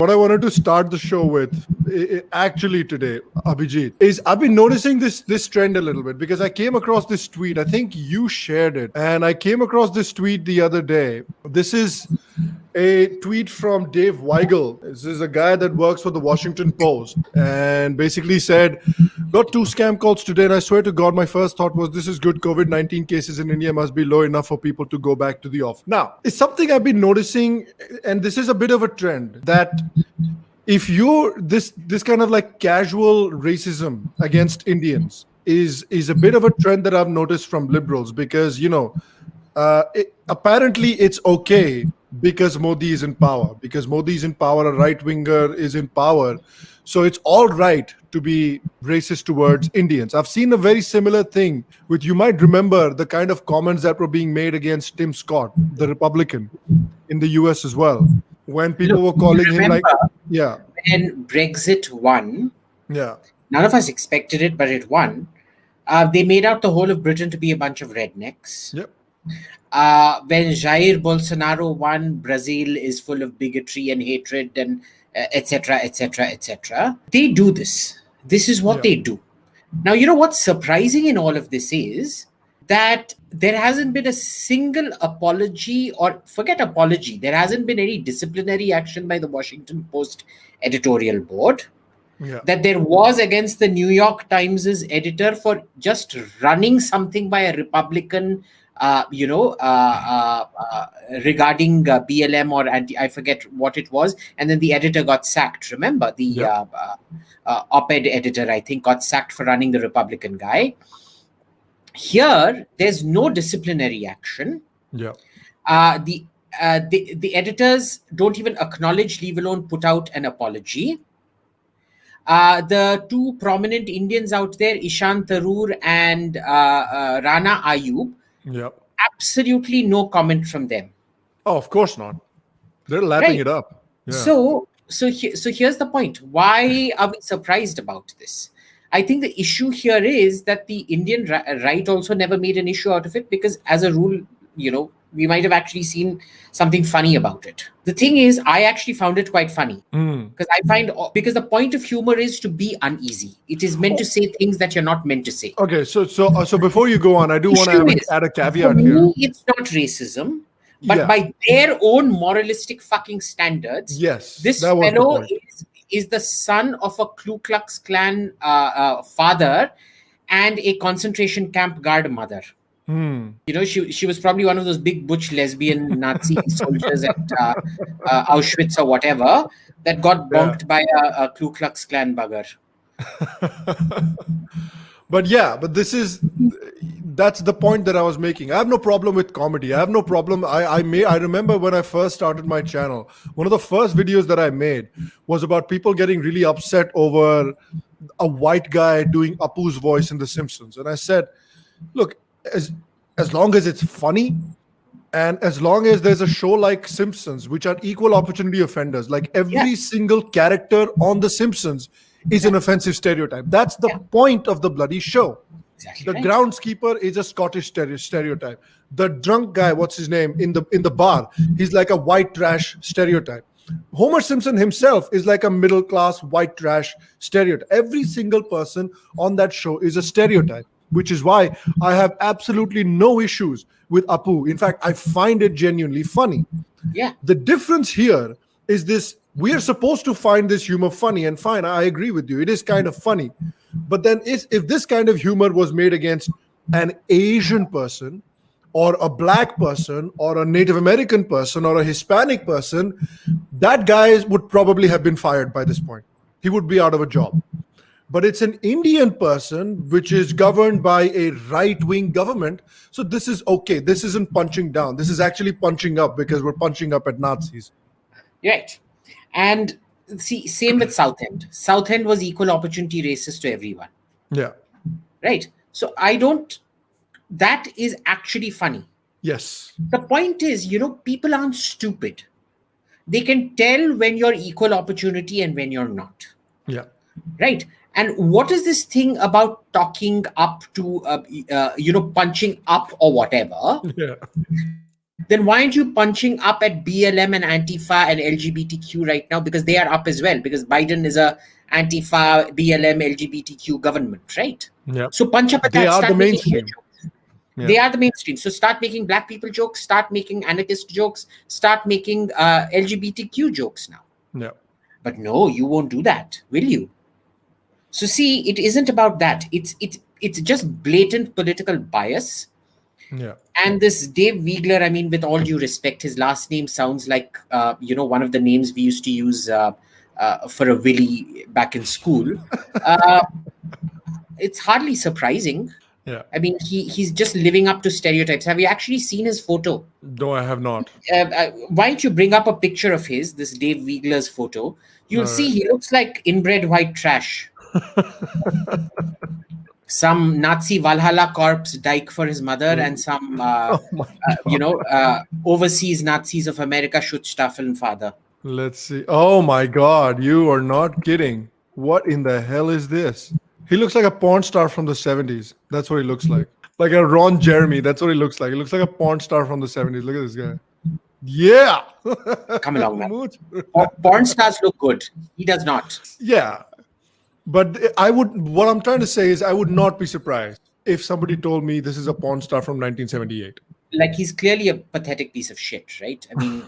what I wanted to start the show with, actually today, Abhijit, is I've been noticing this trend a little bit because I came across this tweet. I think you shared it, and I came across this tweet the other day. This is a tweet from Dave Weigel. This is a guy that works for the Washington Post, and basically said, got 2 scam calls today, and I swear to God, my first thought was, this is good. COVID-19 cases in India must be low enough for people to go back to the office. Now, it's something I've been noticing, and this is a bit of a trend, that if you're this kind of like casual racism against Indians is a bit of a trend that I've noticed from liberals, because, apparently it's okay because Modi is in power, a right-winger is in power. So it's all right to be racist towards Indians. I've seen a very similar thing with, you might remember the kind of comments that were being made against Tim Scott, the Republican, in the US as well, when people were calling him like, yeah. When Brexit won, yeah, none of us expected it, but it won. They made out the whole of Britain to be a bunch of rednecks. Yep. When Jair Bolsonaro won, Brazil is full of bigotry and hatred and etc., etc., etc. They do this. This is what they do. Now, you know what's surprising in all of this is that there hasn't been a single apology, or forget apology, there hasn't been any disciplinary action by the Washington Post editorial board. Yeah. That there was against the New York Times' editor for just running something by a Republican, regarding BLM or I forget what it was, and then the editor got sacked. Remember, the op-ed editor, I think, got sacked for running the Republican guy. Here, there's no disciplinary action. Yeah. The editors don't even acknowledge, leave alone put out an apology. The 2 prominent Indians out there, Ishan Tharoor and Rana Ayub, absolutely no comment from them. Oh, of course not. They're lapping it up. Yeah. So here's the point. Why are we surprised about this? I think the issue here is that the Indian right also never made an issue out of it, because as a rule, we might have actually seen something funny about it. The thing is, I actually found it quite funny, because the point of humor is to be uneasy. It is meant to say things that you're not meant to say. Okay, so before you go on, I do want to add a caveat for here. Me, it's not racism, but by their own moralistic fucking standards, this fellow is the son of a Ku Klux Klan father and a concentration camp guard mother. She was probably one of those big butch lesbian Nazi soldiers at Auschwitz or whatever that got bonked by a Ku Klux Klan bugger. But that's the point that I was making. I have no problem with comedy. I have no problem. I remember when I first started my channel, one of the first videos that I made was about people getting really upset over a white guy doing Apu's voice in The Simpsons. And I said, look, as long as it's funny, and as long as there's a show like Simpsons, which are equal opportunity offenders, like every single character on The Simpsons is an offensive stereotype. That's the point of the bloody show. Exactly the groundskeeper is a Scottish stereotype. The drunk guy, what's his name, in the bar, he's like a white trash stereotype. Homer Simpson himself is like a middle-class white trash stereotype. Every single person on that show is a stereotype, which is why I have absolutely no issues with Apu. In fact, I find it genuinely funny. Yeah. The difference here is this: we are supposed to find this humor funny, and fine, I agree with you. It is kind of funny. But then if this kind of humor was made against an Asian person or a black person or a Native American person or a Hispanic person, that guy would probably have been fired by this point. He would be out of a job. But it's an Indian person which is governed by a right-wing government. So this is okay. This isn't punching down. This is actually punching up, because we're punching up at Nazis. Right. And see, same with Southend. Southend was equal opportunity racist to everyone. Yeah. Right. So that is actually funny. Yes. The point is, people aren't stupid. They can tell when you're equal opportunity and when you're not. Yeah. Right. And what is this thing about talking up to, punching up or whatever? Yeah. Then why aren't you punching up at BLM and Antifa and LGBTQ right now? Because they are up as well. Because Biden is a Antifa, BLM, LGBTQ government, right? Yeah. So punch up at they that. Are start the mainstream. Yeah. They are the mainstream. So start making black people jokes. Start making anarchist jokes. Start making LGBTQ jokes now. Yeah. But no, you won't do that, will you? So see, it isn't about that. It's just blatant political bias. Yeah. And this Dave Wiegler, I mean, with all due respect, his last name sounds like one of the names we used to use for a Willy back in school. It's hardly surprising. Yeah. I mean, he's just living up to stereotypes. Have you actually seen his photo? No, I have not. Why don't you bring up a picture of his, this Dave Wiegler's photo? You'll see he looks like inbred white trash. Some Nazi Valhalla corpse dyke for his mother, and some, overseas Nazis of America Schutzstaffeln father. Let's see. Oh my God, you are not kidding. What in the hell is this? He looks like a porn star from the 70s. That's what he looks like. Like a Ron Jeremy. That's what he looks like. He looks like a porn star from the 70s. Look at this guy. Yeah. Come along now. Porn stars look good. He does not. Yeah. But what I'm trying to say is I would not be surprised if somebody told me this is a porn star from 1978. Like, he's clearly a pathetic piece of shit, right? I mean,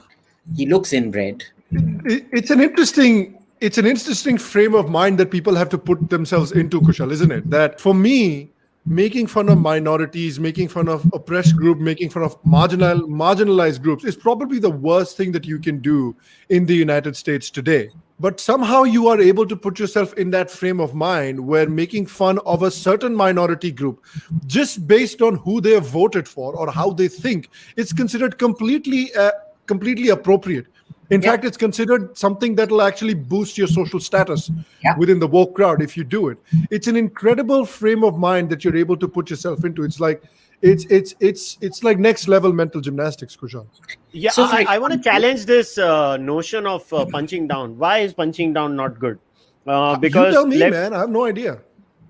he looks inbred. It's an interesting frame of mind that people have to put themselves into, Kushal, isn't it? That for me, making fun of minorities, making fun of oppressed groups, making fun of marginalized groups is probably the worst thing that you can do in the United States today. But somehow you are able to put yourself in that frame of mind where making fun of a certain minority group just based on who they have voted for or how they think, it's considered completely appropriate. In fact, it's considered something that will actually boost your social status within the woke crowd if you do it. It's an incredible frame of mind that you're able to put yourself into. It's like it's like next level mental gymnastics, Kushal. Yeah, so I want to challenge this notion of punching down. Why is punching down not good? Because you tell me, man. I have no idea.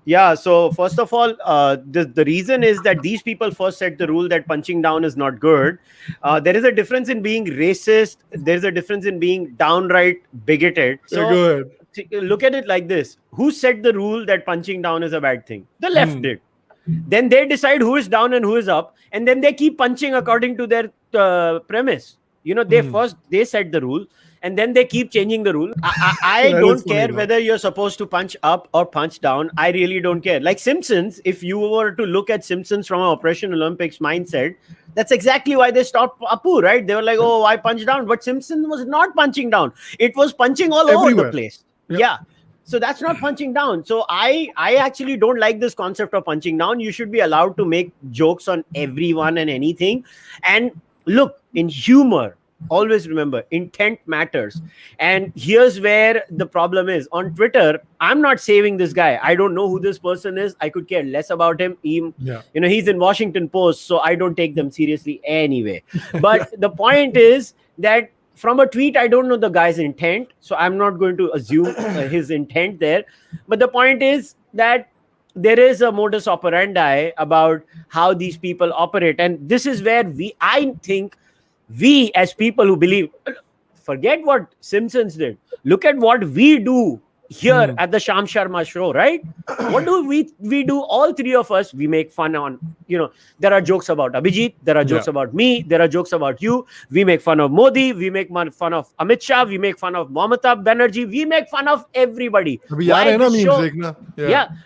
Yeah, so first of all, the reason is that these people first set the rule that punching down is not good. There is a difference in being racist. There is a difference in being downright bigoted. So good. Look at it like this. Who set the rule that punching down is a bad thing? The left did. Then they decide who is down and who is up. And then they keep punching according to their premise. They set the rule. And then they keep changing the rule. I don't care whether you're supposed to punch up or punch down. I really don't care. Like Simpsons, if you were to look at Simpsons from an Operation Olympics mindset, that's exactly why they stopped Apu, right? They were like, oh, why punch down? But Simpson was not punching down. It was punching all over the place. Yeah. So that's not punching down. So I actually don't like this concept of punching down. You should be allowed to make jokes on everyone and anything. And look, in humor, always remember, intent matters. And here's where the problem is. On Twitter, I'm not saving this guy. I don't know who this person is. I could care less about him. He's in Washington Post, so I don't take them seriously anyway. But the point is that from a tweet, I don't know the guy's intent, so I'm not going to assume his intent there. But the point is that there is a modus operandi about how these people operate. And this is where I think we as people who believe, forget what Simpsons did. Look at what we do here at the Sham Sharma show, right? What do we do? All three of us, we make fun on, there are jokes about Abhijit, there are jokes about me, there are jokes about you. We make fun of Modi, we make fun of Amit Shah, we make fun of Mamata Banerjee, we make fun of everybody.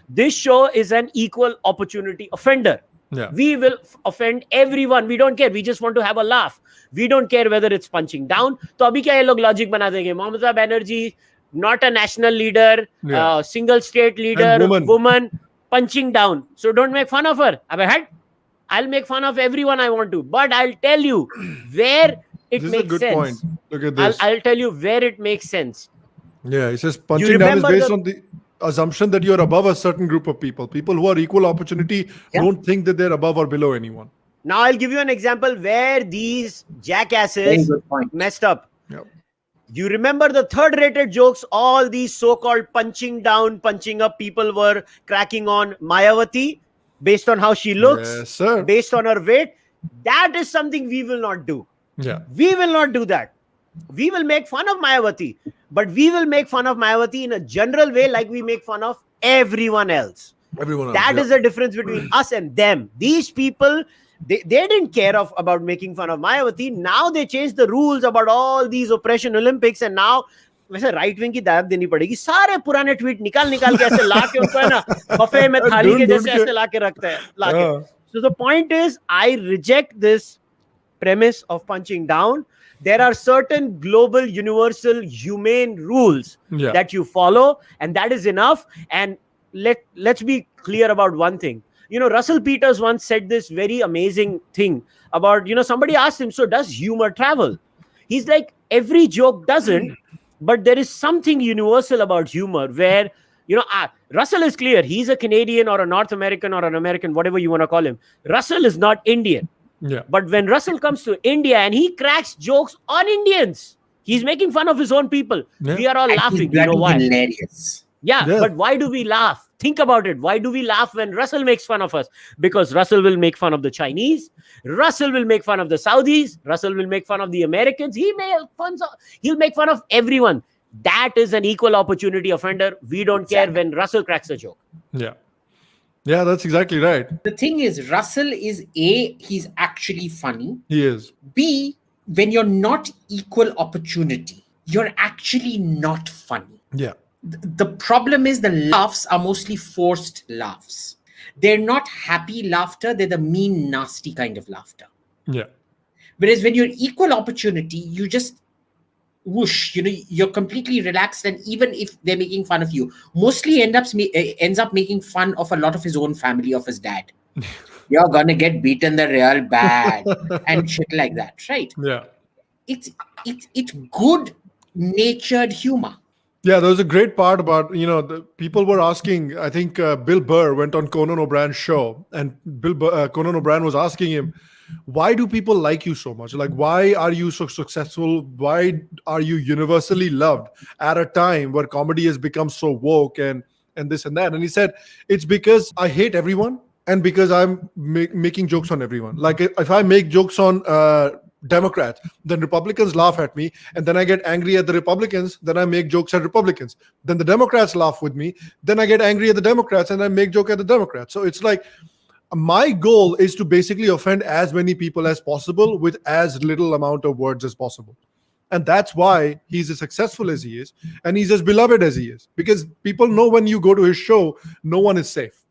This show is an equal opportunity offender. Yeah. We will offend everyone. We don't care. We just want to have a laugh. We don't care whether it's punching down. So abhi kya ye log logic bana denge? Mamata Banerjee, not a national leader, single state leader, woman punching down. So don't make fun of her. I'll make fun of everyone I want to. But I'll tell you where it makes sense. Point. Look at this. I'll tell you where it makes sense. Yeah, it says punching down is based on the assumption that you're above a certain group of people. People who are equal opportunity don't think that they're above or below anyone. Now I'll give you an example where these jackasses messed up. Yep. You remember the third-rated jokes all these so-called punching down, punching up people were cracking on Mayawati based on how she looks, yes, sir. Based on her weight. That is something we will not do. Yeah. We will not do that. We will make fun of Mayawati, but we will make fun of Mayawati in a general way, like we make fun of everyone else. That is the difference between us and them. These people, they didn't care about making fun of Mayawati. Now they changed the rules about all these oppression Olympics, and now वैसे right wing की दावत देनी पड़ेगी. सारे पुराने tweet निकाल के ऐसे लाके उनको है ना बफे में थाली के जैसे ऐसे लाके रखते हैं लाके. So the point is, I reject this premise of punching down. There are certain global, universal, humane rules that you follow, and that is enough. And let's be clear about one thing. Russell Peters once said this very amazing thing about, somebody asked him, so does humor travel? He's like, every joke doesn't, but there is something universal about humor where, Russell is clear. He's a Canadian or a North American or an American, whatever you want to call him. Russell is not Indian. Yeah. But when Russell comes to India and he cracks jokes on Indians, he's making fun of his own people. Yeah. We are all laughing. You know why? Hilarious. Yeah, but why do we laugh? Think about it. Why do we laugh when Russell makes fun of us? Because Russell will make fun of the Chinese. Russell will make fun of the Saudis. Russell will make fun of the Americans. He'll make fun of everyone. That is an equal opportunity offender. We don't care when Russell cracks a joke. Yeah. Yeah, that's exactly right. The thing is, Russell is A, he's actually funny. He is. B, when you're not equal opportunity, you're actually not funny. Yeah. The problem is the laughs are mostly forced laughs. They're not happy laughter. They're the mean, nasty kind of laughter. Yeah. Whereas when you're equal opportunity, you just whoosh, you're completely relaxed. And even if they're making fun of you, mostly ends up making fun of a lot of his own family, of his dad. You're going to get beaten the real bad and shit like that, right? Yeah. It's good natured humor. Yeah, there was a great part about, the people were asking, I think Bill Burr went on Conan O'Brien's show, and Conan O'Brien was asking him, why do people like you so much? Like, why are you so successful? Why are you universally loved at a time where comedy has become so woke and this and that? And he said, it's because I hate everyone and because I'm making jokes on everyone. Like, if I make jokes on Democrats, then Republicans laugh at me, and then I get angry at the Republicans, then I make jokes at Republicans. Then the Democrats laugh with me, then I get angry at the Democrats, and I make joke at the Democrats. So it's like, my goal is to basically offend as many people as possible with as little amount of words as possible. And that's why he's as successful as he is, and he's as beloved as he is. Because people know when you go to his show, no one is safe.